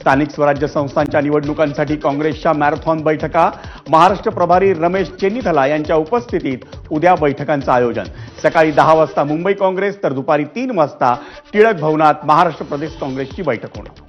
स्थानिक स्वराज्य संस्थांच्या निवडणुकांसाठी काँग्रेसच्या मॅरेथॉन बैठका महाराष्ट्र प्रभारी रमेश चेन्नीथला यांच्या उपस्थितीत उद्या बैठकांचं आयोजन। सकाळी 10 वाजता मुंबई काँग्रेस तर दुपारी 3 वाजता टिळक भवनात महाराष्ट्र प्रदेश काँग्रेसची बैठक होणार।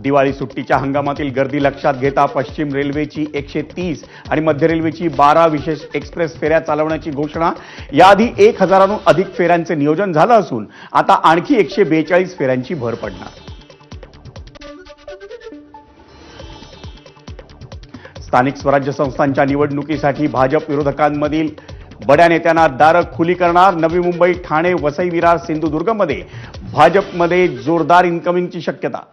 दिवाळी सुट्टीच्या हंगामातील गर्दी लक्षात घेता पश्चिम रेल्वेची 130 आणि मध्य रेल्वेची 12 विशेष एक्सप्रेस फेऱ्या चालवण्याची घोषणा। याआधी 1000हून अधिक फेऱ्यांचे नियोजन झालं असून आता आणखी 142 फेऱ्यांची भर पडणार। स्थानिक स्वराज्य संस्थांच्या निवडणुकीसाठी भाजप विरोधकांमधील बड्या नेत्यांना दारं खुली करणार। नवी मुंबई, ठाणे, वसई, विरार, सिंधुदुर्गमध्ये भाजपमध्ये जोरदार इन्कमिंगची शक्यता।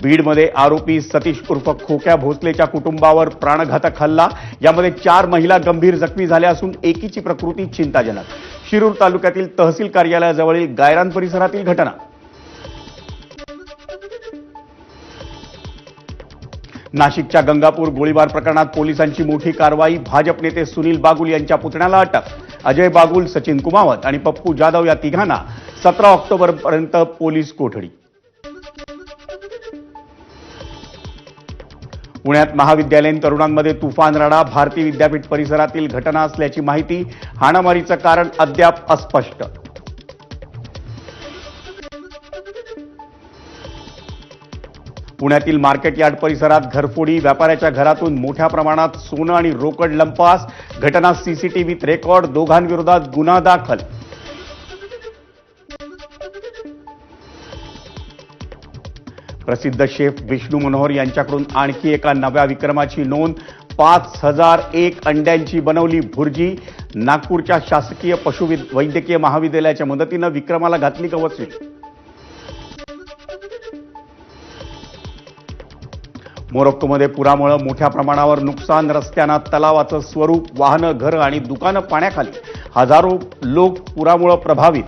बीडमध्ये आरोपी सतीश उर्फ खोक्या भोसलेच्या कुटुंबावर प्राणघातक हल्ला। यामध्ये 4 महिला गंभीर जखमी झाल्या असून एकीची प्रकृती चिंताजनक। शिरूर तालुक्यातील तहसील कार्यालयाजवळील गायरान परिसरातील घटना। नाशिकच्या गंगापूर गोळीबार प्रकरणात पोलिसांची मोठी कारवाई। भाजप नेते सुनील बागुल यांच्या पुतण्याला अटक। अजय बागुल, सचिन कुमावत आणि पप्पू जाधव या तिघांना 17 ऑक्टोबरपर्यंत पोलीस कोठडी। पुण्यात महाविद्यालयीन तरुणांमध्ये तुफान राडा। भारती विद्यापीठ परिसरातील घटना असल्याची माहिती। हाणामारीचं कारण अद्याप अस्पष्ट। पुण्यातील मार्केट यार्ड परिसरात घरफोडी। व्यापाऱ्याच्या घरातून मोठ्या प्रमाणात सोनं आणि रोकड लंपास। घटना सीसीटीव्हीत रेकॉर्ड। दोघांविरोधात गुन्हा दाखल। प्रसिद्ध शेफ विष्णू मनोहर यांच्याकडून आणखी एका नव्या विक्रमाची नोंद। 5001 अंड्यांची बनवली भुर्जी। नागपूरच्या शासकीय पशुवैद्यकीय महाविद्यालयाच्या मदतीनं विक्रमाला घातली गवसणी। मोरोक्कोमध्ये पुरामुळे मोठ्या प्रमाणावर नुकसान। रस्त्यांना तलावाचं स्वरूप। वाहनं, घरं आणि दुकानं पाण्याखाली। हजारो लोक पुरामुळे प्रभावित।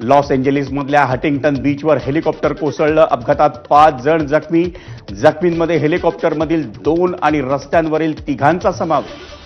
लॉस एंजेलिसमधल्या हटिंग्टन बीचवर हेलिकॉप्टर कोसळलं। अपघातात 5 जण जखमी। जखमींमध्ये हेलिकॉप्टरमधील 2 आणि रस्त्यांवरील 3घांचा समावेश।